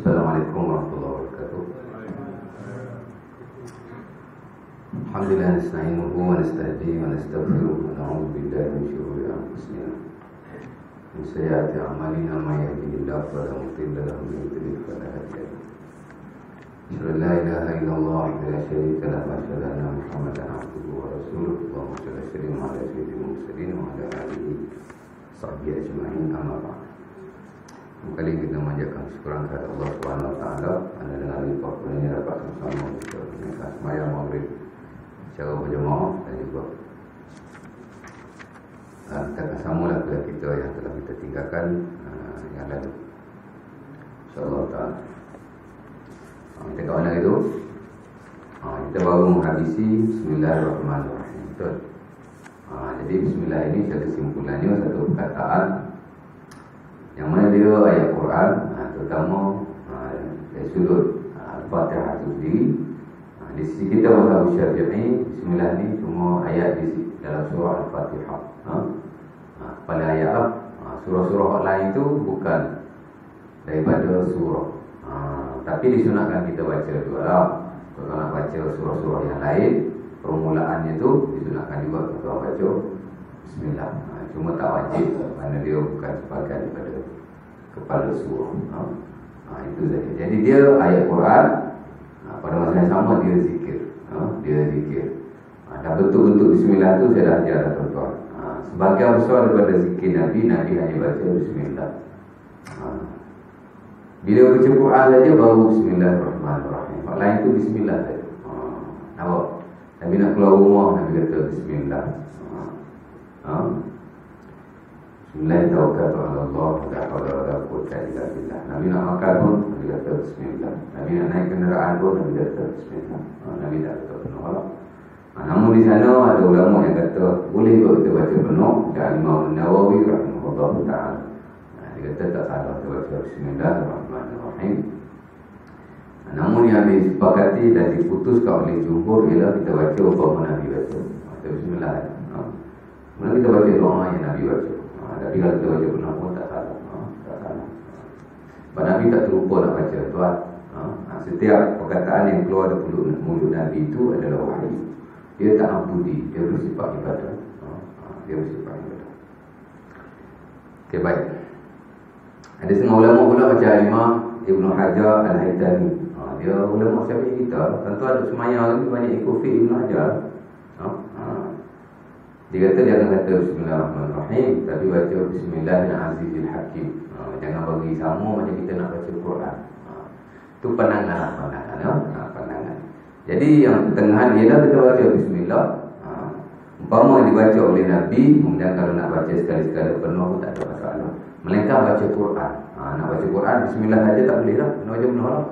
Assalamualaikum warahmatullahi wabarakatuh. Alhamdulillah nasta'inuhu wa nasta'dihi wa nastaghfiruh wa na'udzu billahi min shururi anfusina wa min sayyiati a'malina may yahdihillahu fala mudilla lahu wa may yudlil fala hadiya lahu. Asyhadu an la ilaha illallah wa la syarika lahu wa asyhadu anna Muhammadan abduhu wa rasuluh. Allahumma shalli wa sallim ala sayyidil mursalin wa ala alihi sahbihi ajma'in, amma ba'd. Kali kita memanjatkan syukuran kepada Allah Subhanahu wa taala kerana dengan limpah ini dapat bersama kita menunaikan sembahyang maghrib secara berjemaah dan juga kita akan sambunglah kepada kita yang telah kita tinggalkan yang lalu, insya-Allah taala. Kita ke mana itu? Kita baru menghabisi Bismillahirrahmanirrahim. Betul. Jadi Bismillah ini satu kesimpulannya, satu perkataan yang mana dia ayat Quran, terutama dari sudut Al-Fatihah itu sendiri. Di sisi kita mazhab Syafi'i, Bismillah ni cuma ayat di dalam surah Al-Fatihah. Pada ayat surah-surah lain itu bukan daripada surah, tapi disunatkan kita baca juga lah. Kalau nak baca surah-surah yang lain, permulaannya tu disunatkan juga kita baca Bismillah. Cuma tak wajib kerana dia bukan sebagai daripada kepala surah. Itu saja. Jadi dia ayat Quran, pada masa yang sama dia zikir. Dia zikir. Dan bentuk-bentuk Bismillah tu saya dah ajar dah tuan-tuan. Sebagian besar daripada zikir Nabi hanya baca Bismillah. Bila baca Quran saja baru Bismillahirrahmanirrahim. Yang lain tu Bismillah saja. Nampak? Nabi nak keluar rumah, Nabi kata Bismillah. Bismillahirrahmanirrahim. La haula wala quwwata illa billah. Nabi nak makan pun Nabi kata Bismillah. Nabi nak naik kenderaan pun Nabi kata Bismillah. Nabi tak kata penuh. Namun di sana ada ulama yang kata boleh juga kita baca penuh. Dan Imam Nawawi rahimahullah ta'ala, dia kata tak salah kita baca Bismillahirrahmanirrahim. Namun yang disepakati dan diputuskan oleh jumhur ialah kita baca apa Nabi baca. Baca Bismillah. Kemudian kita baca doa yang Nabi baca. Tapi kalau kita baca benar pun tak salah. Tak salah. Sebab Nabi tak terlupa nak baca tuan. Setiap perkataan yang keluar dari mulut Nabi itu adalah wahyu. Dia tak ampuni, dia bersifat ibadah. Dia bersifat ibadah. Okey, baik. Ada setengah ulama pula macam Imam Ibnu Hajar Al-Haytami. Dia ulama Syafi'i kita. Tentu ada semayang lagi banyak ikut fiqh Ibnu Hajar. Dia kata dia akan kata Bismillahirrahmanirrahim, tapi baca Bismillahirrahmanirrahim Hakim. Jangan bagi sama macam kita nak baca Quran. Itu pandangan. Pandangan. Jadi yang pertengahan ialah kita baca Bismillah. Umpama dibaca oleh Nabi, kemudian kalau nak baca sekali-sekala penuh pun tak ada masalah. Melainkan baca Quran. Nak baca Quran Bismillah saja tak boleh lah. Nak baca penuh lah.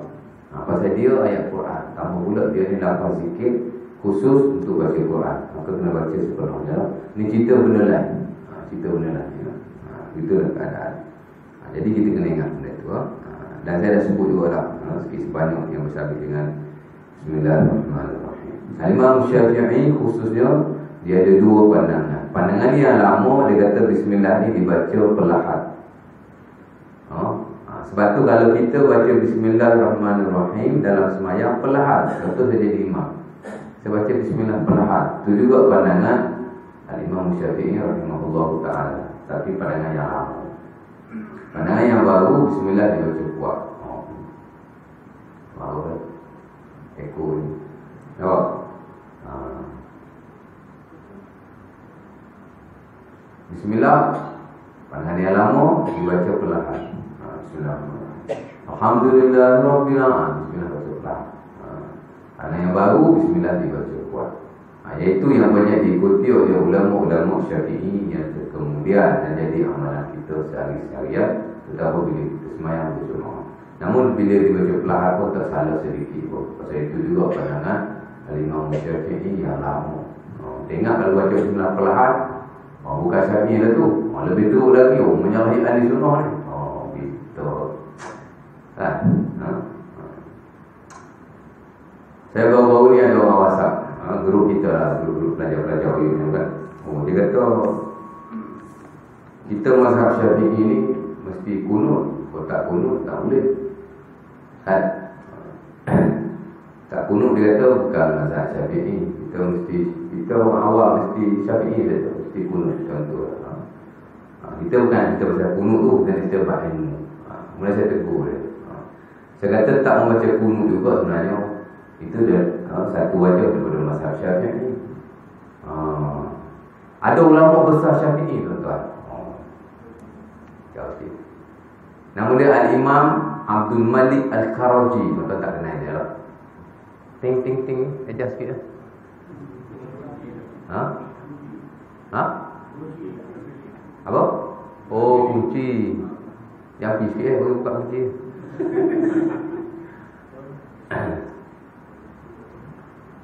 Pasal dia ayat Quran. Tambah pula dia ni lafaz zikir khusus untuk baca Quran. Maka kena baca sepenuhnya. Ini cerita benda lain. Cerita benda lain. Itulah keadaan. Jadi kita kena ingat benda itu. Dan saya dah sebut juga lah sikit sebanyak yang bersabit dengan Bismillahirrahmanirrahim. Imam Syafi'i khususnya dia ada dua pandangan. Pandangan yang lama dia kata Bismillah ni dibaca perlahan. Sebab tu kalau kita baca Bismillahirrahmanirrahim dalam semayang perlahan, betul saya jadi imam, saya baca Bismillah perlahan. Itu juga pandangan Al-Imam Syafi'i rahimahullah ta'ala. Tapi pandangan yang lama. Pandangan yang baru Bismillah dibaca kuat. Baru ekor ni. Nampak? Bismillah pandangan yang lama dibaca perlahan. Bismillahirrahmanirrahim. Alhamdulillahirabbil alamin. Bismillah baca perlahan. Pandangan yang baru Bismillah dibaca kuat. Iaitu yang banyak diikuti oleh ulama-ulama Syafi'i yang kemudian menjadi amalan kita sehari-harian, terutama bila kita semayang berjemaah. Namun bila dibaca perlahan pun tak salah sedikit pun. Pasal itu juga pandangan Imam Syafi'i yang lama. Tengok kalau baca Bismillah perlahan, bukan Syafi'i lah tu. Lebih teruk lagi, menyalahi ahli sunnah ni. Betul. Saya baru-baru ni ada orang WhatsApp, grup kita lah, grup pelajar-pelajar UiU kan. Dia kata kita mazhab Syafi'i ni mesti kunut. Kalau tak kunut tak boleh. Tak kunut dia kata bukan mazhab Syafi'i. Kita orang awam mesti Syafi'i dia tu, mesti kunut contoh. Kita bukan kita pasal kunut tu, dan kita buat ilmu. Mula saya tegur dia. Saya kata tak membaca kunut juga sebenarnya. Itu dia satu wajah daripada mazhab Syafi'i. Ada ulama besar Syafi'i tuan-tuan. Okay. Nama dia Al-Imam Abdul Malik Al-Karaji. Tuan-tuan tak kenal dia lah. Ting ting ting, adjust sikit lah. Apa? Oh, kunci. Yang api sikit baru buka kunci.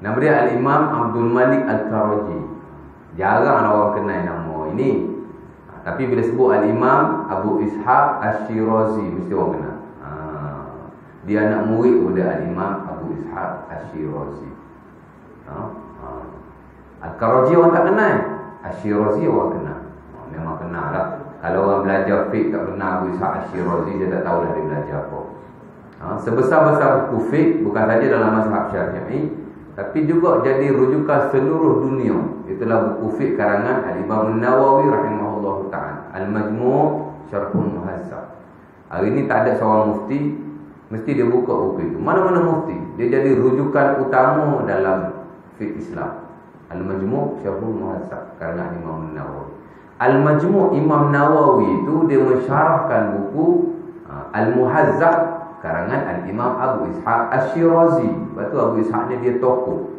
Nama dia Al-Imam Abdul Malik Al-Karaji. Jarang orang kenal nama ini. Tapi bila sebut Al-Imam Abu Ishaq Ash-Shirazi, mesti orang kenal. Dia anak murid kepada Al-Imam Abu Ishaq Ash-Shirazi. Al-Karaji orang tak kenal, Ash-Shirazi orang kenal. Memang kenal lah. Kalau orang belajar fiqh tak kenal Abu Ishaq Ash-Shirazi, dia tak tahulah dia belajar apa. Sebesar-besar buku fiqh, bukan saja dalam mazhab Syafi'i, tapi juga jadi rujukan seluruh dunia. Itulah buku fiqh karangan Al-Imam An-Nawawi rahimahullah ta'ala, Al-Majmu' Syarhul Muhazzab. Hari ini tak ada seorang mufti mesti dia buka buku itu. Mana-mana mufti, dia jadi rujukan utama dalam fiqh Islam. Al-Majmu' Syarhul Muhazzab karangan Imam An-Nawawi. Al-Majmu' Imam Nawawi itu dia mensyarahkan buku Al-Muhazzab karangan Al-Imam Abu Ishaq Ash-Shirazi. Lepas tu Abu Ishaq ni dia tokoh.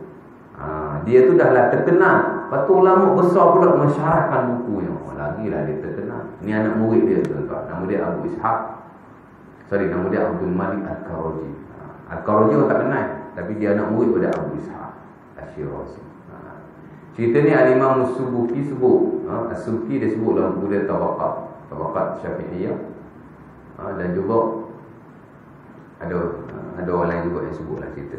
Dia tu dah lah terkenal. Lepas tu ulama besar pula mensyarahkan bukunya. Lagilah dia terkenal. Ni anak murid dia tuan-tuan. Nama dia Abu Ishaq. Nama dia Abdul Malik Al-Karaji. Al-Karaji orang tak kenal, tapi dia anak murid pada Abu Ishaq Ash-Shirazi. Cerita ni Al-Imam As-Subki sebut. As-Subki dia sebut dalam buku dia Tabaqat Syafi'iyah. Dan juga ada orang lain juga yang sebutlah cerita.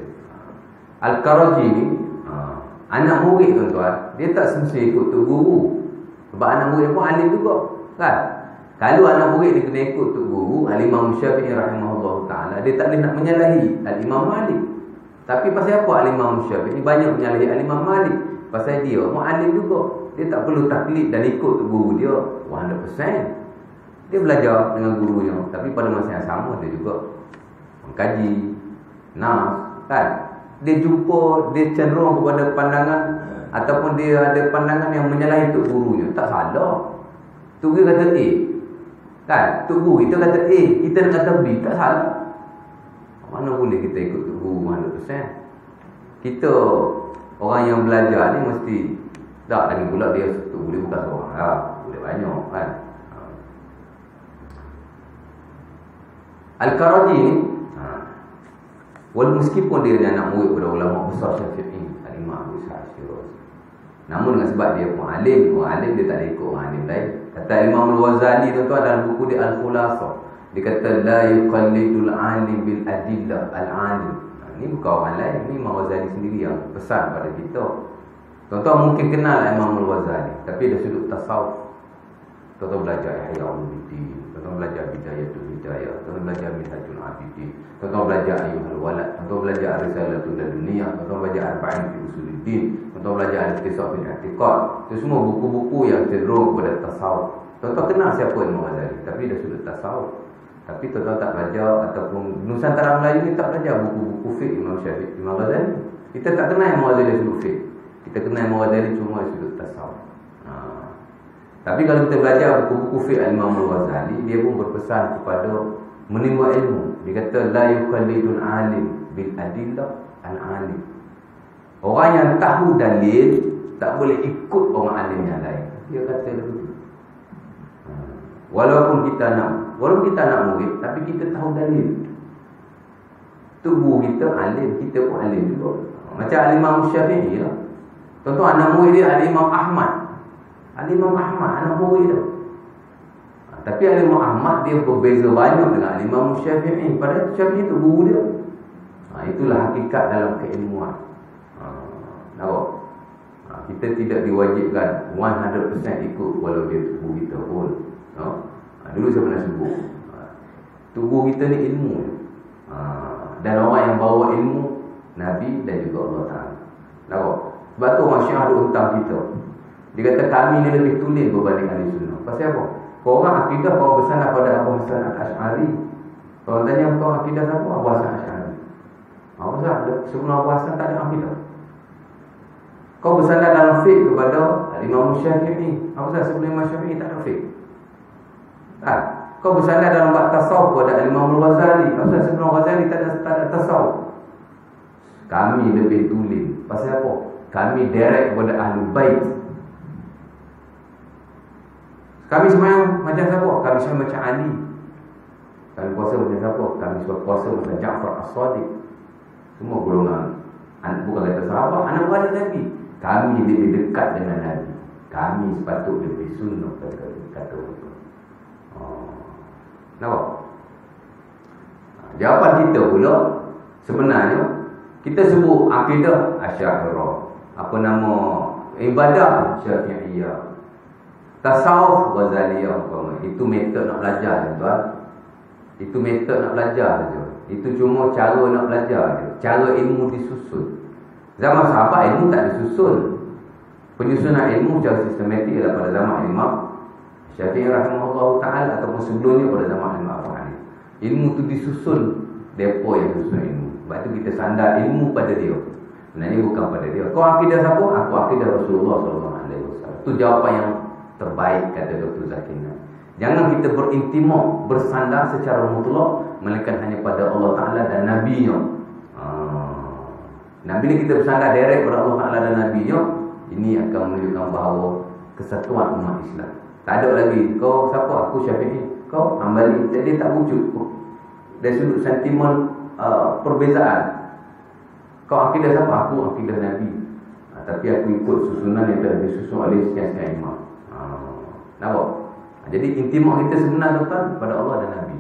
Al-Karaji ni anak murid tuan-tuan, dia tak semestinya ikut tu guru. Sebab anak murid pun alim juga, kan? Kalau anak murid dia kena ikut tu guru, Al-Imam Syafi'i rahimahullah ta'ala, dia tak boleh nak menyalahi Al-Imam Malik. Tapi pasal apa Al-Imam Syafi'i banyak menyalahi Al-Imam Malik? Pasal dia mu'alim juga. Dia tak perlu taklid dan ikut tu guru dia 100%. Dia belajar dengan gurunya, tapi pada masa yang sama dia juga mengkaji nas, kan? Dia jumpa, dia cenderung kepada pandangan ataupun dia ada pandangan yang menyalahi tok gurunya. Tak salah. Tok guru kata A, kan? Tok guru kita kata A, kita nak kata B, tak salah. Mana boleh kita ikut tok guru 100%? Kita orang yang belajar ni mesti tak lagi pula dia tok boleh bukan seorang lah, boleh banyak, kan? Al-Karaji ni walaupun meskipun dia anak murid pada ulama besar Syafi'i, Al-Imam Abu Ishaq Ash-Shirazi, namun dengan sebab dia pun alim, orang alim dia tak ada ikut orang alim lain. Kata Imam Al-Ghazali tuan-tuan dalam buku dia Al-Khulasah, dia kata la yuqallidul alim bil adillah al-alim. Ini bukan orang lain, ini Imam Al-Ghazali sendiri yang pesan pada kita. Tuan-tuan mungkin kenal Imam Al-Ghazali, tapi dari sudut tasawuf. Tuan-tuan belajar Ihya Ulumuddin, tuan-tuan belajar Bidayatul Hidayah, tuan-tuan belajar Minhajul Abidin, tuan-tuan belajar Ayyuhal Walad, tuan-tuan belajar Risalatul Laduniyah, tuan-tuan belajar Arba'in fi Usuluddin, tuan-tuan belajar Al-Iqtisad fil I'tiqad. Itu semua buku-buku yang cenderung kepada tasawuf. Tuan-tuan kenal siapa Imam Ghazali, tapi dari sudut tasawuf. Tapi tuan-tuan tak belajar, ataupun Nusantara Melayu ni tak belajar buku-buku fiqh Imam Syafi'i, Imam Ghazali. Kita tak kenal Imam Ghazali dari sudut fiqh. Kita kenal Imam Ghazali cuma dari sudut tasawuf. Tapi kalau kita belajar buku-buku fiqh Imam Al-Ghazali, dia pun berpesan kepada menimba ilmu. Dia kata la yuqallidul alim bil adillah al-alim. Orang yang tahu dalil tak boleh ikut orang alim yang lain. Dia kata begitu. Walaupun kita nak murid, tapi kita tahu dalil. Tubuh kita alim, kita pun alim juga. Macam Al-Imam Syafi'i lah. Contoh anak murid dia Al-Imam Ahmad. Al-Imam Ahmad anak murid dia. Tapi Al-Imam Ahmad dia berbeza banyak dengan Al-Imam Syafi'i. Padahal Syafi'i itu guru dia. Itulah hakikat dalam keilmuan. Nampak? Kita tidak diwajibkan 100% ikut walau dia tubuh kita pun. Dulu saya pernah sebut, tubuh kita ni ilmu. Dan orang yang bawa ilmu Nabi dan juga Allah Ta'ala. Nampak? Sebab tu orang Syiah ada hutang kita. Dia kata kami ni lebih tulen berbanding ahli sunnah. Pasal apa? Korang akidah korang bersandar pada Abu Hasan Al-Asy'ari. Korang tanya korang akidah siapa? Abu Hasan Al-Asy'ari. Apa sebab? Sebelum Abu Hasan tak ada akidah. Kau bersandar dalam fiqh kepada Imam Syafi'i. Apa sebab sebelum Imam Syafi'i tak ada fiqh? Tak. Kau bersandar dalam bab tasawuf kepada Imam Al-Ghazali. Apa sebab sebelum Ghazali tak ada tasawuf? Kami lebih tulen. Pasal apa? Kami direct kepada Ahlul Bait. Kami semayang macam siapa? Kami semayang macam Ali. Kami puasa macam siapa? Kami puasa macam Ja'far As-Sadiq. Semua golongan, bukan kata sahabat, anak beradik Nabi. Kami lebih dekat dengan Nabi. Kami sepatut lebih sunnah kata betul. Nampak? Jawapan kita pula sebenarnya kita sebut akidah Asy'ariyah, apa nama ibadah Syafi'iyah, tasawuf Ghazaliyah. Itu metod nak belajar tuan. Itu metod nak belajar saja. Itu cuma cara nak belajar je. Cara ilmu disusun. Zaman sahabat ilmu tak disusun. Penyusunan ilmu secara sistematik adalah pada zaman Imam Syafi'i rahimahullah ta'ala ataupun sebelumnya pada zaman Imam Abu Hanifah. Ilmu tu disusun. Depa yang susun ilmu. Sebab tu kita sandar ilmu pada dia. Sebenarnya bukan pada dia. Kau akidah siapa? Aku akidah Rasulullah SAW. Itu jawapan yang terbaik kata Dr. Zakir Naik. Jangan kita berintimok, bersandar secara mutlak melainkan hanya pada Allah Ta'ala dan Nabi-Nya. Nah, bila kita bersandar direct pada Allah Ta'ala dan Nabi-Nya, ini akan menunjukkan bahawa kesatuan umat Islam. Tak ada lagi kau siapa? Aku Syafi'i, kau Hambali. Jadi tak wujud dari sudut sentimen perbezaan. Kau akidah siapa? Aku akidah Nabi. Tapi aku ikut susunan yang telah disusun oleh sekian-sekian imam. Nampak? Jadi intimak kita sebenar tuan pada Allah dan Nabi.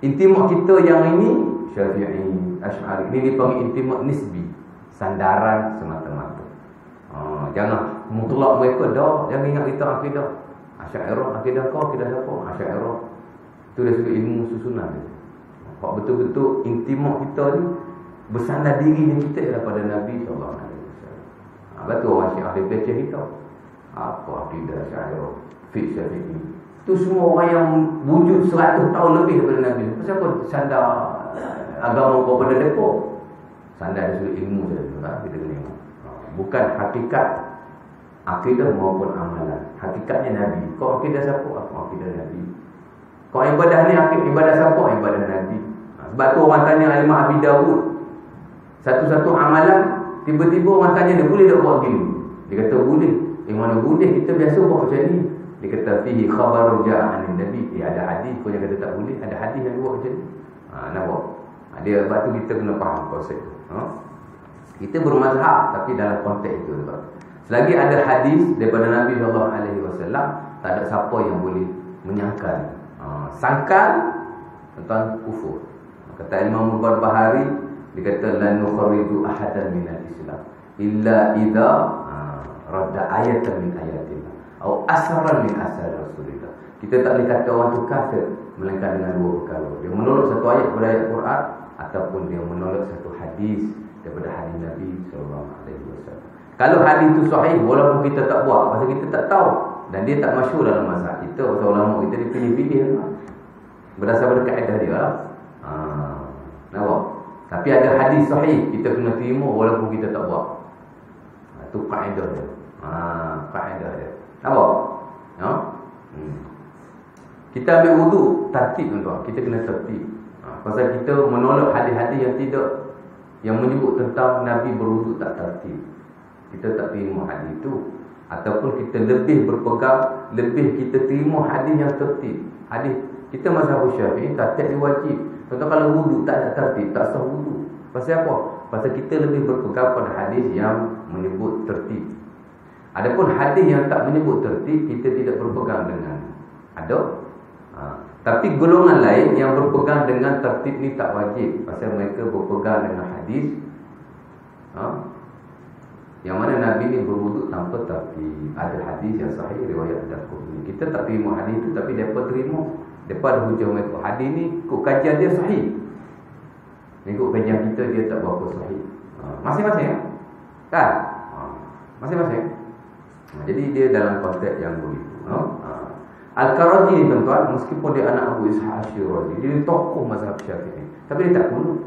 Intimak kita yang ini Syafi'i, Asy'ari, ini dipanggil intimak nisbi, sandaran semata-mata. Jangan mutlak mereka dah. Jangan ingat kita akidah Asy'ariyah, akidah kau akidah siapa? Asy'ariyah. Itu dari sudut ilmu susunan dia. Kalau betul-betul intimak kita ni bersandar dirinya kita ialah pada Nabi SAW. Betul orang Syiah dia baca kita. Apa akidah Asy'ariyah, fiqh Syafi'i. Itu semua orang yang wujud 100 tahun lebih daripada Nabi. Pasal apa sandar agama kau pada mereka? Sandar dari sudut ilmu saja. Kita kena ingat. Bukan hakikat akidah maupun amalan. Hakikatnya Nabi. Kau akidah siapa? Aku akidah Nabi. Kau ibadah ni ibadah siapa? Ibadah Nabi. Sebab tu orang tanya Al-Imam Abi Dawud, satu-satu amalan, tiba-tiba orang tanya dia boleh tak buat gini? Dia kata boleh. Mana boleh? Kita biasa buat macam ni. Dia kata fihi khabaru ja'an Nabi. Ada hadis kau yang kata tak boleh. Ada hadis yang buat macam ni. Nampak? Dia sebab tu kita kena faham konsep tu. Kita bermazhab tapi dalam konteks itu. Selagi ada hadis daripada Nabi SAW, tak ada siapa yang boleh menyangkal. Sangkal tentang kufur. Kata Imam Al-Barbahari, dia kata la nukhriju ahadan minal Islam illa idza radda ayatan min ayatillah atau asaran min asar Rasulullah. Kita tak boleh kata orang tu kafir melainkan dengan dua perkara. Dia menolak satu ayat daripada ayat Quran ataupun dia menolak satu hadis daripada hadis Nabi SAW. Kalau hadis itu sahih walaupun kita tak buat, pasal kita tak tahu dan dia tak masyhur dalam mazhab kita, pasal ulama kita dipilih-pilih berdasarkan kaedah dia lah. Nampak? Tapi ada hadis sahih, kita kena terima walaupun kita tak buat. Itu kaedah dia. Kaedah dia. Nampak? Kita ambil wudu, tertib tuan-tuan. Kita kena tertib. Pasal kita menolak hadis-hadis yang tidak, yang menyebut tentang Nabi berwudu tak tertib. Kita tak terima hadis itu. Ataupun kita lebih berpegang, lebih kita terima hadis yang tertib. Hadis kita mazhab Syafi'i tertib dia wajib. Contoh kalau wudu tak ada tertib, tak sah wudu. Pasal apa? Pasal kita lebih berpegang pada hadis yang menyebut tertib. Adapun hadis yang tak menyebut tertib, kita tidak berpegang dengan. Ada? Tapi golongan lain yang berpegang dengan tertib ni tak wajib. Pasal mereka berpegang dengan hadis yang mana Nabi ni berwuduk tanpa tertib. Ada hadis yang sahih riwayat Ad-Darqutni. Kita tak terima hadis itu, tapi mereka terima. Mereka ada hujah mereka. Hadis ni kok kajian dia sahih. Mengikut kajian kita dia tak berapa sahih. Masing-masing kan? Masing-masing. Jadi dia dalam konteks yang begitu. Al-Qarazi ni tuan-tuan, meskipun dia anak Abu Ishaq Ash-Shirazi, dia tokoh mazhab Syafi'i, tapi dia tak kunut.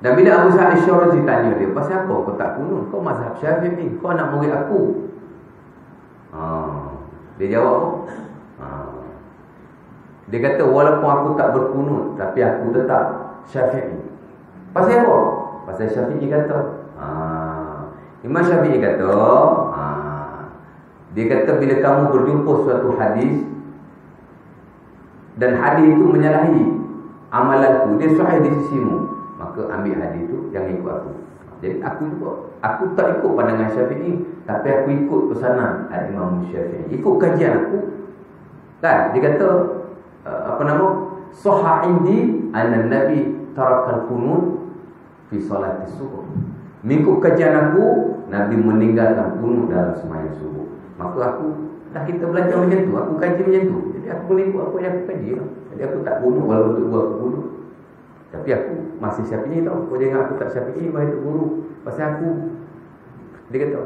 Dan bila Abu Ishaq Ash-Shirazi tanya dia, pasal apa kau tak kunut? Kau mazhab Syafi'i, kau anak murid aku. Dia jawab apa? Dia kata walaupun aku tak berkunut, tapi aku tetap Syafi'i. Pasal apa? Pasal Syafi'i kata. Imam Syafi'i kata, dia kata bila kamu berjumpa suatu hadis dan hadis itu menyalahi amalanku, dia sahih di sisimu, maka ambil hadis itu, jangan ikut aku. Jadi aku tak ikut pandangan Syafi'i, tapi aku ikut pesanan Imam Syafi'i, ikut kajian aku. Kan dia kata sahha indi anna nabi tarakal qunut fi salati subuh. Mengikut kajian aku, Nabi meninggalkan qunut dalam sembahyang subuh. Maka aku, dah kita belajar macam tu, aku kaji macam tu. Jadi aku boleh ikut apa yang aku kaji. Jadi aku tak bunuh walaupun untuk guru aku bunuh. Tapi aku masih Syafi'i tau. Kau jangan aku tak Syafi'i bagi untuk guru. Pasal aku, dia kata,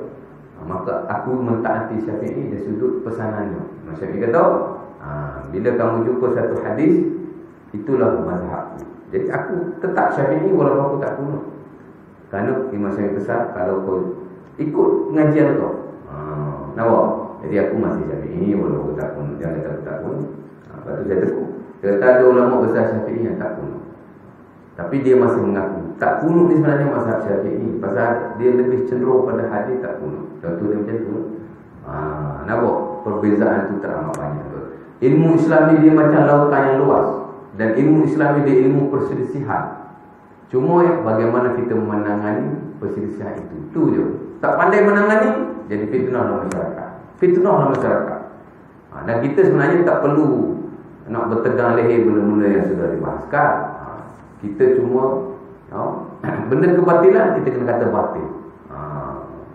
maka aku mentaati Syafi'i dari sudut pesanannya. Syafi'i kata, bila kamu jumpa satu hadis, itulah mazhab. Jadi aku tetap Syafi'i walaupun aku tak bunuh. Kerana Imam Syafi'i pesan, kalau kau ikut pengajian kau, nampak? Jadi aku masih Syafi'i walaupun tak pun. Jangan kata aku tak pun. Lepas tu saya tekuk. Dia kata ada ulama besar Syafi'i yang tak pun. Tapi dia masih mengaku tak kunut ni sebenarnya mazhab Syafi'i. Pasal dia lebih cenderung pada hadis tak kunut. Contoh dia macam tu. Nampak? Perbezaan tu teramat banyak. Ilmu Islam ni dia macam lautan yang luas. Dan ilmu Islam ni dia ilmu perselisihan. Cuma bagaimana kita menangani perselisihan itu. Itu je. Tak pandai menangani, jadi fitnah dalam masyarakat. Fitnah dalam masyarakat. Dan kita sebenarnya tak perlu nak bertegang leher benda-benda yang sudah dibahaskan. Kita cuma benda kebatilan kita kena kata batil.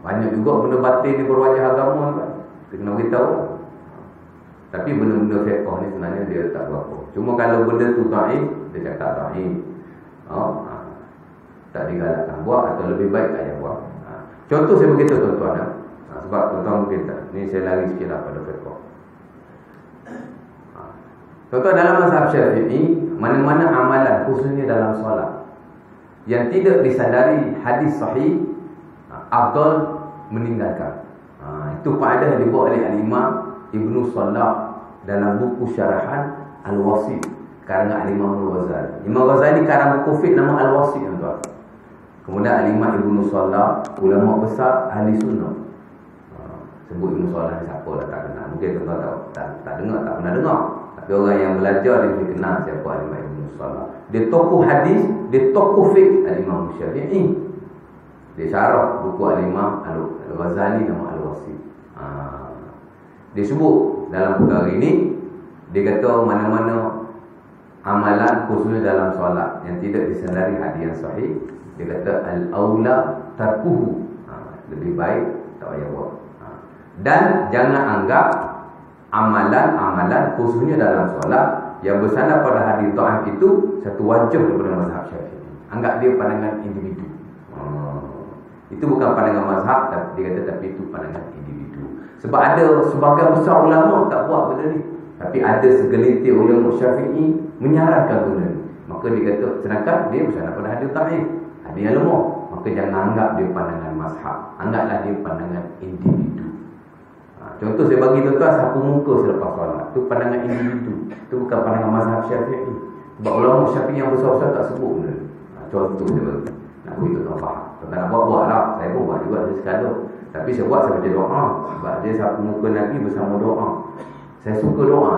Banyak juga benda batil ni berwajah agama kan. Kita kena beritahu. Tapi benda-benda fiqh ni sebenarnya dia tak berapa. Cuma kalau benda tu dhaif, dia cakap dhaif. Tak digalakkan buat atau lebih baik tak payah buat. Contoh saya begitu tuan-tuan. Sebab tuan-tuan mungkin tak. Ni saya lari sikit lah pada fiqh. Contoh dalam mazhab Syafi'i, mana-mana amalan khususnya dalam solat yang tidak disadari hadis sahih, afdal meninggalkan. Itu faedah yang dibuat oleh Al-Imam Ibnu Salah dalam buku syarahan Al-Wasit karangan Al-Imam Al-Ghazali. Imam Ghazali karang buku fiqh nama Al-Wasit tuan-tuan. Kemudian Al-Imam Ibnu Salah, ulama besar ahli sunnah. Sebut Ibnu Salah ni siapa lah tak kenal. Mungkin tuan-tuan tak dengar, tak pernah dengar. Tapi orang yang belajar dia mesti kenal siapa Al-Imam Ibnu Salah. Dia tokoh hadis, dia tokoh fiqh Al-Imam Syafi'i. Dia syarah buku Al-Imam Al-Ghazali nama Al-Wasit. Dia sebut dalam perkara ini, dia kata mana-mana amalan khususnya dalam solat yang tidak disedari hadis yang sahih, dia kata al-aula tarkuhu, lebih baik tak payah buat. Dan jangan anggap amalan-amalan khususnya dalam solat yang bersandar pada hadis dhaif itu satu wajah daripada mazhab Syafi'i. Anggap dia pandangan individu. Itu bukan pandangan mazhab, dia kata tapi itu pandangan individu. Sebab ada sebagian besar ulama tak buat benda ni, tapi ada segelintir ulama Syafi'i menyarankan benda ni. Maka dia kata sedangkan dia bersandar pada hadis dhaif, hadis yang lemah, maka jangan anggap dia pandangan mazhab, anggaplah dia pandangan individu. Contoh saya bagi tuan-tuan sapu muka selepas solat, itu pandangan individu, itu bukan pandangan mazhab Syafi'i. Sebab ulama Syafi'i yang besar-besar tak sebut benda ni. Contoh saya bagi, nak beritahu tuan faham. Tuan nak buat lah, saya pun buat juga sekali. Tapi saya buat saya baca doa. Sebab dia sapu muka Nabi bersama doa. Saya suka doa.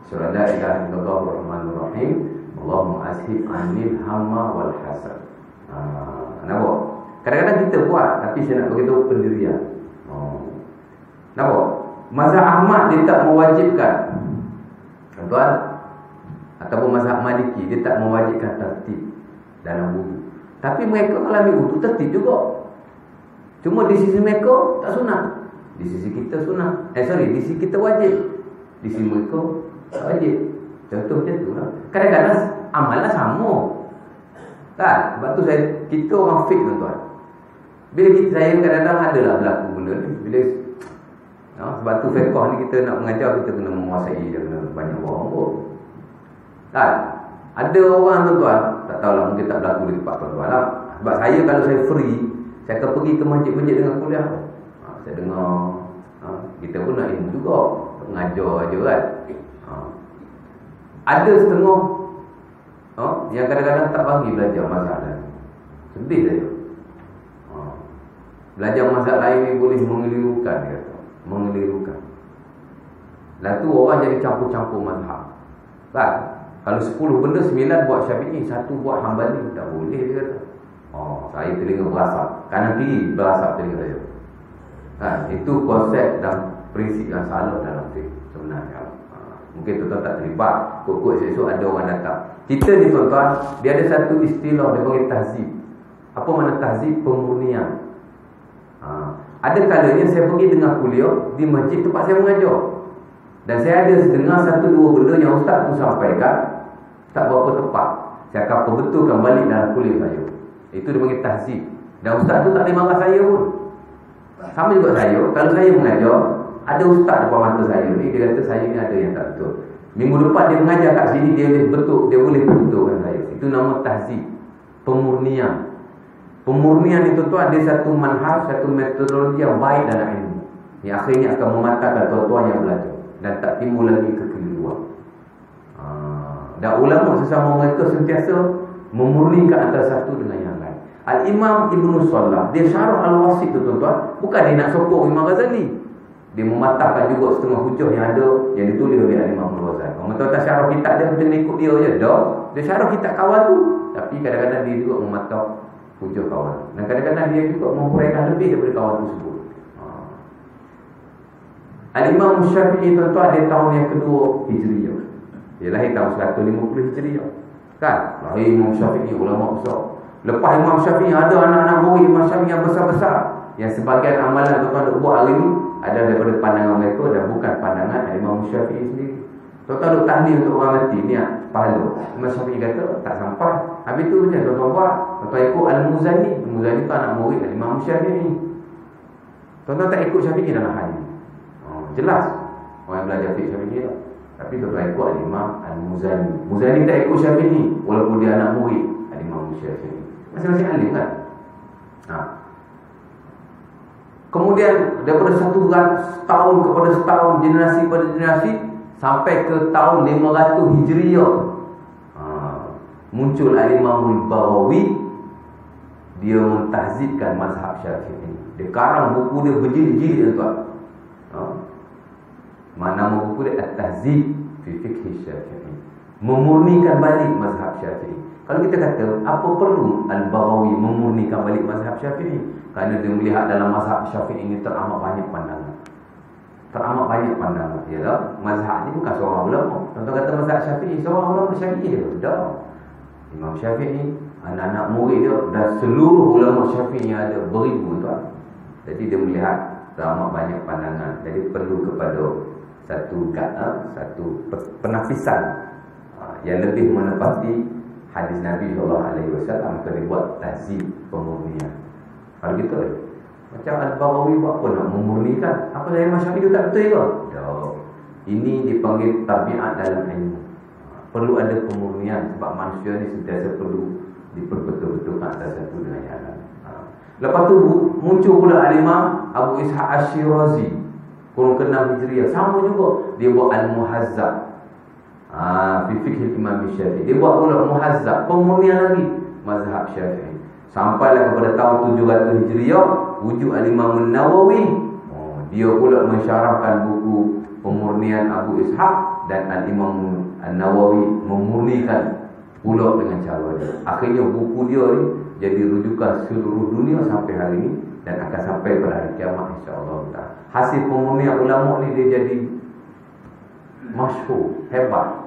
Surah la ilaha illallah rahmanur rahim, Allahumma ashib anil hamma wal hasad. Nampak? Kadang-kadang kita buat, tapi saya nak beritahu pendirian. Nampak? Mazhab Ahmad dia tak mewajibkan, tuan, ataupun mazhab Maliki dia tak mewajibkan tertib dalam wudu. Tapi mereka alami wudu tertib juga. Cuma di sisi mereka tak sunat, di sisi kita sunat. Di sisi kita wajib, di sisi mereka tak wajib. Contoh macam tu lah. Kadang-kadang amalan sama, Kan? Sebab tu kita orang fake tuan-tuan. Bila saya kadang-kadang adalah berlaku benda ni. Bila sebab tu fiqh ni kita nak mengajar, kita kena menguasai dia, kena banyak orang pun. Kan? Ada orang tuan-tuan, tak tahulah, mungkin tak berlaku di tempat tuan-tuan lah. Sebab saya kalau saya free, saya akan pergi ke masjid-masjid dengan kuliah. Saya dengar, kita pun nak ilmu juga, mengajar aja kan. Ada setengah yang kadang-kadang tak bagi belajar masalah. Sedih saya. Belajar masalah lain ni boleh mengelirukan, dia kata. Mengelirukan. Lepas tu orang jadi campur-campur mazhab. Kan? Kalau 10 benda, 9 buat Syafi'i, 1 buat Hambali, tak boleh, dia kata. Saya telinga berasap. Kanan kiri berasap telinga saya. Kan? Itu konsep dan prinsip yang salah dalam fiqh sebenarnya. Mungkin tuan-tuan tak terlibat. Kok esok ada orang datang. Kita ni tuan-tuan, dia ada satu istilah, dia panggil tahzib. Apa makna tahzib? Pemurnian. Ada kalanya saya pergi dengar kuliah di masjid tempat saya mengajar, dan saya ada dengar 1-2 benda yang ustaz tu sampaikan tak berapa tepat. Saya akan perbetulkan balik dalam kuliah saya. Itu dia panggil tahzib. Dan ustaz tu tak boleh marah saya pun. Sama juga saya, kalau saya mengajar, ada ustaz depan mata saya ni, dia kata saya ni ada yang tak betul. Minggu depan dia mengajar kat sini, dia boleh betulkan saya. Itu nama tahzib, pemurnian. Pemurnian itu tuan, ada satu manhaj, satu metodologi yang baik dalam ilmu, yang akhirnya akan mematahkan tuan-tuan yang belajar dan tak timbul lagi kekeliruan. Dan ulama sesama mereka sentiasa memurnikan antara satu dengan yang lain. Al-Imam Ibn Salah, dia syarah Al-Wasit tu tuan-tuan, bukan dia nak sokong Imam Ghazali. Dia mematahkan juga setengah hujah yang ada, yang ditulis oleh Al-Imam Al-Ghazali. Kalau tuan-tuan syarah kitab dia, kita kena ikut dia je. Dia syarah kitab kawan tu, tapi kadang-kadang dia juga mematah hujah kawan. Dan kadang-kadang dia juga menghuraikan lebih daripada kawan tersebut. Al-Imam Syafi'i tuan-tuan, dia tahun yang kedua Hijriyah. Dia lahir tahun 150 Hijriyah. Kan? Lahir Imam Syafi'i, ulama besar. Lepas Imam Syafi'i ada anak-anak murid Imam Syafi'i yang besar-besar, yang sebagian amalan tuan-tuan buat hari ini ada daripada pandangan mereka dan bukan pandangan Imam Syafi'i sendiri. Tuan-tuan duk tahlil untuk orang mati ni pahala. Imam Syafi'i kata tak sampai. Habis tu macam tuan-tuan buat, tuan-tuan ikut Al-Muzani. Al-Muzani tu anak murid Imam Syafi'i. Tuan-tuan tak ikut Syafi'i dalam hal ini. Jelas orang yang belajar fiqh Syafi'i lah. Tapi tuan-tuan ikut Imam Al-Muzani. Muzani tak ikut Syafi'i walaupun dia anak murid Imam Syafi'i. Masing-masing alim kan. Kemudian daripada 100 tahun kepada setahun, generasi pada generasi, sampai ke tahun 500 Hijriyah, muncul Al-Imam Al-Baghawi. Dia mentahzibkan mazhab Syafi'i. Dia karang buku dia berjilid-jilid tuan. Nama buku dia At-Tahzib fi Fiqh Syafi'i, memurnikan balik mazhab Syafi'i. Kalau kita kata, apa perlu Al-Baghawi memurnikan balik mazhab Syafi'i? Kerana dia melihat dalam mazhab Syafi'i ini teramat banyak pandangan. Teramat banyak pandangan. Ialah, mazhab ni bukan seorang ulama. Contoh kata mazhab Syafi'i, seorang ulama Syafi'i dia. Dah. Imam Syafi'i, anak-anak murid dia, dan seluruh ulama Syafi'i yang ada beribu tuan. Jadi dia melihat teramat banyak pandangan. Jadi perlu kepada satu penafisan yang lebih menepati hadis Nabi SAW. Maka dia buat tahzib, pemurnian. Kalau gitu macam Al-Baghawi buat apa nak memurnikan? Apa yang Imam Syafi'i itu tak betul ke? Tak. Ini dipanggil tabiat dalam ilmu. Perlu ada pemurnian, sebab manusia ni sentiasa perlu diperbetul-betulkan antara satu dengan yang lain. Lepas tu muncul pula Al-Imam Abu Ishaq Ash-Shirazi, kurun ke-6 Hijriah. Sama juga, dia buat Al-Muhazzab fi Fiqh Imam Syafi'i. Dia buat pula Muhazzab, pemurnian lagi mazhab Syafi'i. Sampailah kepada tahun 700 Hijriah, wujud Al-Imam An-Nawawi. Dia pula mensyarahkan buku pemurnian Abu Ishaq, dan Al-Imam An-Nawawi memurnikan pula dengan cara dia. Akhirnya buku dia ni jadi rujukan seluruh dunia sampai hari ini, dan akan sampai pada hari kiamat insya-Allah. Hasil pemurnian ulama ni dia jadi masyhur, hebat.